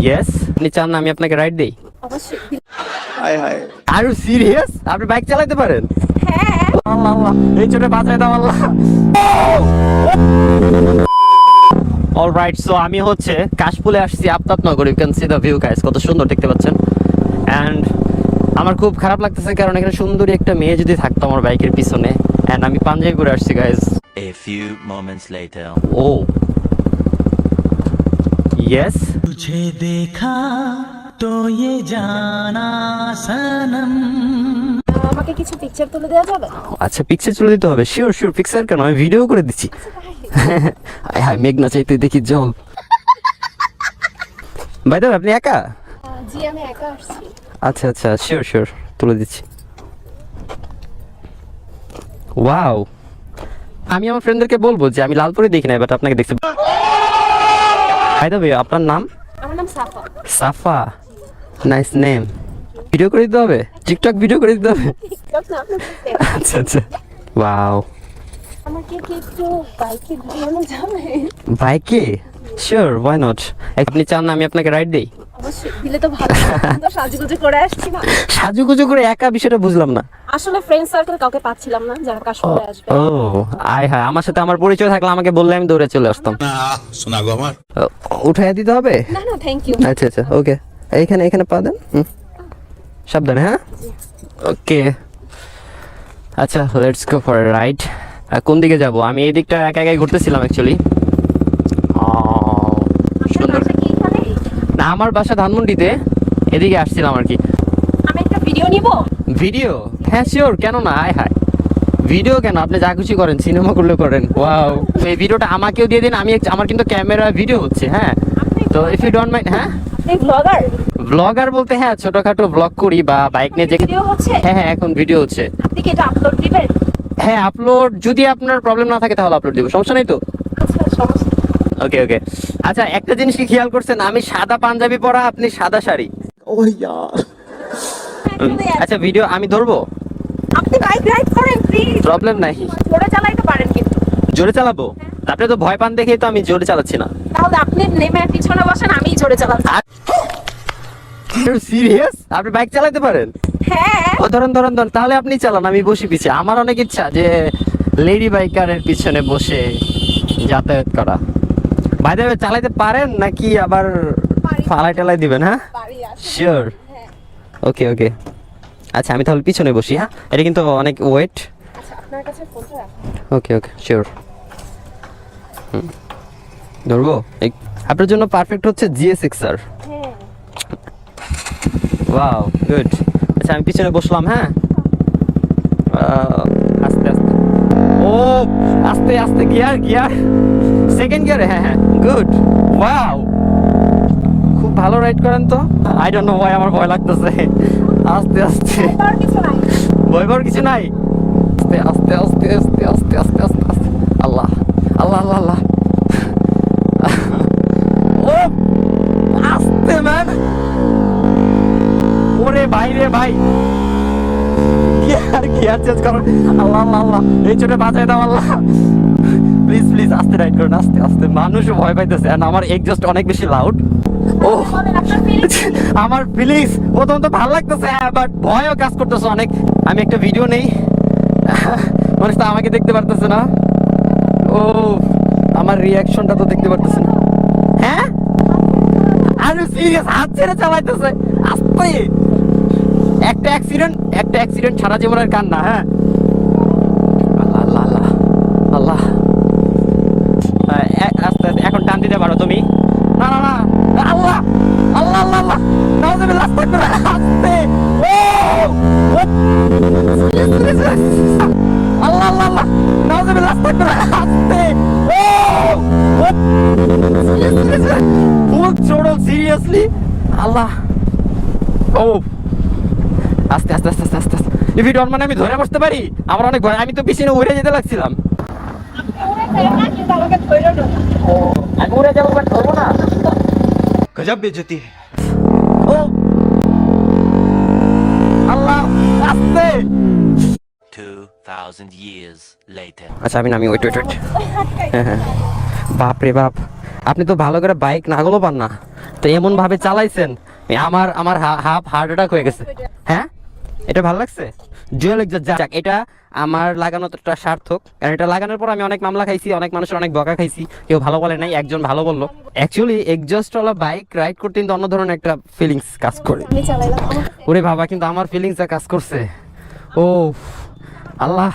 Yes, আপনি চান না আমি আপনাকে রাইড দেই? অবশ্যই। হায় হায়, আর ইউ সিরিয়াস? আপনি বাইক চালাতে পারেন? হ্যাঁ। আল্লাহ আল্লাহ, এই ছোট বাঁচায় দাও আল্লাহ। অলরাইট, সো আমি হচ্ছে কাশফুলে আসছি Aftabnagar. You can see the view guys, কত সুন্দর দেখতে পাচ্ছেন। অ্যান্ড আমার খুব খারাপ লাগতেছে কারণ এখানে সুন্দরী একটা মেয়ে যদি থাকতো আমার বাইকের পিছনে। অ্যান্ড আমি পাঞ্জাবি পরে আসছি guys. A few moments later. Oh yes, तुझे देखा तो ये जाना सनम। আমাকে কিছু পিকচার তুলে দেওয়া যাবে? আচ্ছা পিকচার তুলে দিতে হবে? শিওর শিওর, পিকচার কেন, আমি ভিডিও করে দিচ্ছি। হায় হায়, মেঘ না চাইতে দেখি জল। ভাই দাদা আপনি একা? জি আমি একা আসছি। আচ্ছা আচ্ছা, শিওর শিওর, তুলে দিচ্ছি। ওয়াও, আমি আমার ফ্রেন্ডদেরকে বলবো যে আমি লালপুরে দেখি নাই, বাট আপনাকে দেখছি। ভাই দাদা আপনার নাম? আমার নাম সাফা। সাফা, নাইস নেম। ভিডিও করে দিতে হবে? টিকটক ভিডিও করে দিতে হবে? আচ্ছা আচ্ছা, ওয়াও। আমাকে কি একটু বাইকে ঘুরানো যাবে? বাইকে? Sure, why not. আপনি চান না আমি আপনাকে রাইড দেই? অবশ্যই, দিলে তো ভালো। তো সাজুগুজু করে আসছি না। সাজুগুজু করে একা, বিষয়টা বুঝলাম না। আসলে ফ্রেন্ড সার্কেল কাউকে পাচ্ছিলাম না যারা কাশফুলে আসবে। ও আয় হায়, আমার সাথে আমার পরিচয় থাকলে আমাকে বললে আমি দৌড়ে চলে আসতাম। শোনা গো আমার। উঠাইয়া দিতে হবে? না না, থ্যাংক ইউ। আচ্ছা আচ্ছা, ওকে। এইখানে এখানে পা দেন। সাবধানে, হ্যাঁ? ওকে, আচ্ছা লেটস গো ফর রাইড। কোন দিকে যাব? আমি এই দিকটা একা একাই ঘুরতেছিলাম অ্যাকচুয়ালি। সুন্দর না, আমার বাসা ধানমন্ডিতে, এদিকে আসছিলাম আর কি। আমি একটা ভিডিও নিব। ভিডিও? হ্যাঁ শিওর, কেন না, আয় হায়। ভিডিও কেন, আপনি যা খুশি করেন, সিনেমা করলে করেন। ওয়াও, এই ভিডিওটা আমাকেও দিয়ে দিন। আমার কিন্তু ক্যামেরা ভিডিও হচ্ছে, হ্যাঁ। তো ইফ ইউ ডোন্ট মাইন্ড। হ্যাঁ, আপনি ব্লগার? ব্লগার বলতে হ্যাঁ, ছোটখাটো ব্লগ করি বা বাইক নিয়ে যে। ভিডিও হচ্ছে? হ্যাঁ হ্যাঁ, এখন ভিডিও হচ্ছে। আপনি কি এটা আপলোড দিবেন? হ্যাঁ আপলোড, যদি আপনার প্রবলেম না থাকে তাহলে আপলোড দিব, সমস্যা নেই তো। আচ্ছা, সমস্যা নেই। ওকে ওকে। আচ্ছা একটা জিনিস কি খেয়াল করছেন, আমি সাদা পাঞ্জাবি পরা, আপনি সাদা শাড়ি। আচ্ছা ভিডিও আমি ধরবো? আপনি বাইক রাইড করেন প্লিজ। প্রবলেম নাই, জোরে চালাইতে পারেন কিন্তু। জোরে চালাবো? আপনি তো ভয় পান দেখেই তো আমি জোরে চালাচ্ছি না। তাহলে আপনি নেমে পিছনে বসেন, আমি জোরে চালাচ্ছি। সিরিয়াস? আপনি বাইক চালাতে পারেন? হ্যাঁ। ও ধরুন ধরুন ধরুন, তাহলে আপনি চালান, আমি বসি পিছে। আমার অনেক ইচ্ছা যে লেডি বাইকারের পিছনে বসে যাতায়াত করা। ভাই দাদা চালাতে পারেন নাকি আবার ফালাই টালাই দিবেন? হ্যাঁ শিওর, ওকে ওকে। আচ্ছা আমি তাহলে পিছনে বসি। হ্যাঁ, এটা কিন্তু অনেক ওয়েট। আচ্ছা, আপনার কাছে ফোনটা রাখুন। ওকে ওকে শিওর। ধরবো? আপনার জন্য পারফেক্ট হচ্ছে GSX-R। হ্যাঁ। Wow good. আচ্ছা আমি পিছনে বসলাম। হ্যাঁ, আস্তে আস্তে। ও আস্তে আস্তে, গিয়ার গিয়ার, সেকেন্ড গিয়ারে। হ্যাঁ হ্যাঁ, গুড। ওয়াও, খুব ভালো রাইড করেন তো। আই ডোন্ট নো ওয়াই আমার ভয় লাগতেছে। আস্তে আস্তে, আর কিছু নাই। ভয় পাওয়ার কিছু নাই। আস্তে আস্তে আস্তে আস্তে আস্তে আস্তে আস্তে। আল্লাহ আল্লাহ আল্লাহ আল্লাহ। ও আস্তে ম্যান। ওরে ভাই রে ভাই, গিয়ার চেঞ্জ করো। আল্লাহ আল্লাহ আল্লাহ, এই ছোট বাঁচাই দাও আল্লাহ। প্লিজ প্লিজ আস্তে রাইড করুন, আস্তে আস্তে। মানুষও ভয় পাইতেছে, আর আমার এক্সজস্ট অনেক বেশি লাউড। ও বলেন আপনার ফিলিংস। আমার ফিলিংস প্রথম তো ভালো লাগতেছে, হ্যাঁ, বাট ভয়ও কাজ করতেছে অনেক। আমি একটা ভিডিও নেই, মানুষ তো আমাকে দেখতে পারতেছে না। ও আমার রিয়াকশনটা তো দেখতে পারতেছে না। হ্যাঁ আরে সিরিয়াস, হাত ছেড়ে চালাইতেছে আস্তে। একটা অ্যাক্সিডেন্ট সারা জীবনের কান্না। হ্যাঁ, আল্লাহ আল্লাহ আল্লাহ আল্লাহ। আস্তে আস্তে, এখন টান দিতে পারো তুমি। না না না, আল্লাহ আল্লাহ আল্লাহ আল্লাহ, নাউজুবিল্লাহ, আস্তাগফিরুল্লাহ, আস্তে। ও আল্লাহ আল্লাহ আল্লাহ, নাউজুবিল্লাহ, আস্তাগফিরুল্লাহ, আস্তে। ও ফুল থ্রোটল, সিরিয়াসলি। আল্লাহ। ও আস্তে আস্তে আস্তে আস্তে আস্তে আস্তে। ইফ ইউ ডোন্ট মাইন্ড আমি ধরে বসতে পারি? আমার অনেক ভয়, আমি তো পিছনে উড়ে যেতে লাগছিলাম। আমি উড়ে যাবো, বাট ধরবো না। गजब बेइज्जती है। ও আল্লাহ, আস্তে। 2000 years later. আচ্ছা আমি নামি, ওয়েট ওয়েট ওয়েট। হ্যাঁ হ্যাঁ, বাপ রে বাপ, আপনি তো ভালো করে বাইক নাগলও পান না। তো এমন ভাবে চালাইছেন আমার আমার হাফ হার্ট অ্যাটাক হয়ে গেছে। হ্যাঁ, এটা ভালো লাগছে। জুয়েল এক্সজস্ট যাক, এটা আমার লাগানোটা সার্থক, কারণ এটা লাগানোর পর আমি অনেক মামলা খাইছি, অনেক মানুষের অনেক বকা খাইছি, কেউ ভালো বলে নাই, একজন ভালো বললো। অ্যাকচুয়ালি এক্সজস্টওয়ালা বাইক রাইড করতে কিন্তু অন্য ধরনের একটা ফিলিংস কাজ করে। আমি চালাইলাম ওরে বাবা, কিন্তু আমার ফিলিংসটা কাজ করছে। ও আল্লাহ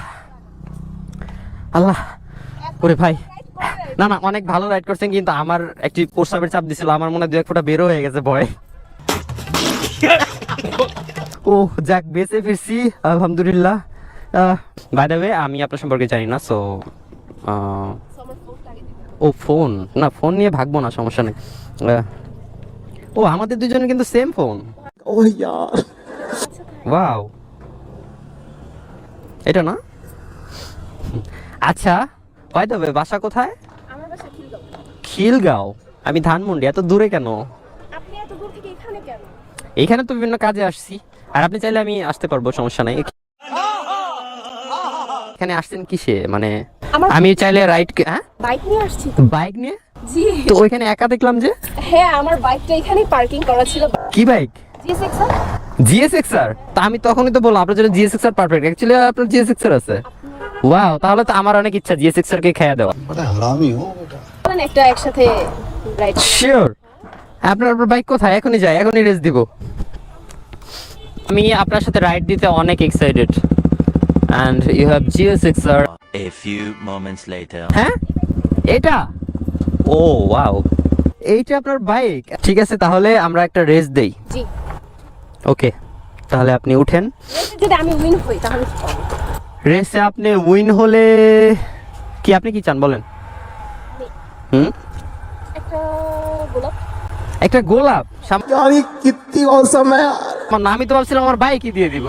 আল্লাহ, ওরে ভাই, না না অনেক ভালো রাইড করছেন, কিন্তু আমার একটি প্রস্রাবের চাপ দিছিল, আমার মনে হয় 2-1 ফোঁটা বেরো হয়ে গেছে ভয়। ও যাক, বেঁচে ফিরছি আলহামদুলিল্লাহ। বাই দ্য ওয়ে, আমি আপনার সম্পর্কে জানি না, সো ও ফোন না, ফোন নিয়ে ভাগবো না, সমস্যা নেই। ও আমাদের দুজনের কিন্তু সেম ফোন। ও ইয়ার, ওয়াও, এটা না? আচ্ছা, বাই দ্য ওয়ে, বাসা কোথায়? আমার বাসা খিলগাঁও। খিলগাঁও? আমি ধানমন্ডি, এত দূরে কেন? আপনি এত দূর থেকে এখানে কেন? এইখানে তো বিভিন্ন কাজে আসছি, আর আপনি চাইলে আমি আসতে পারবো, সমস্যা নাই। এখানে আসছেন কিসে, মানে আমি চাইলে রাইড, হ্যাঁ বাইক নিয়ে আসছি। বাইক নিয়ে? জি। তো ওইখানে একা দেখলাম যে। হ্যাঁ, আমার বাইকটা এখানেই পার্কিং করা ছিল। কি বাইক? GSX-R। GSX-R? তা আমি তখনই তো বললাম আপনার জন্য GSX-R পারফেক্ট। অ্যাকচুয়ালি আপনার GSX-R আছে। ওয়াও, তাহলে তো আমার অনেক ইচ্ছা GSX-R কে খেয়ে দেওয়া। বলেন একটা একসাথে রাইড। শিওর। আপনার বাইক কোথায়? এখনই যাই, এখনই রেস দিব। আমি আপনার সাথে রাইড দিতে অনেক excited. And you have GSX-R. A few moments later. হ্যাঁ, এটা? ও ওয়াও, এইটা আপনার বাইক? ঠিক আছে, তাহলে আমরা একটা রেস দেই। জি। ওকে, তাহলে আপনি উঠেন। রেসে যদি আমি উইন হই তাহলে কি করব? রেসে আপনি উইন হলে কি, আপনি কি চান বলেন? একটা গোলাপ। একটা গোলাপ? আমি তো ভাবছিলাম আমার বাইকই দিয়ে দিব।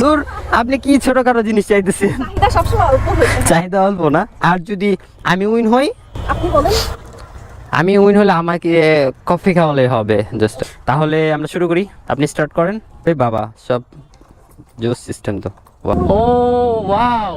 দূর, আপনি কি ছোটখাটো জিনিস চাইতেছেন? চাহিদা সবসময় অল্প হয়ে যায়। চাহিদা অল্প না? আর যদি আমি উইন হই? আপনি বলেন। আমি উইন হলে আমাকে কফি খাওয়ালে হবে জাস্ট। তাহলে আমরা শুরু করি, আপনি স্টার্ট করেন। বাবা, সব জোস সিস্টেম তো। ও ওয়াও,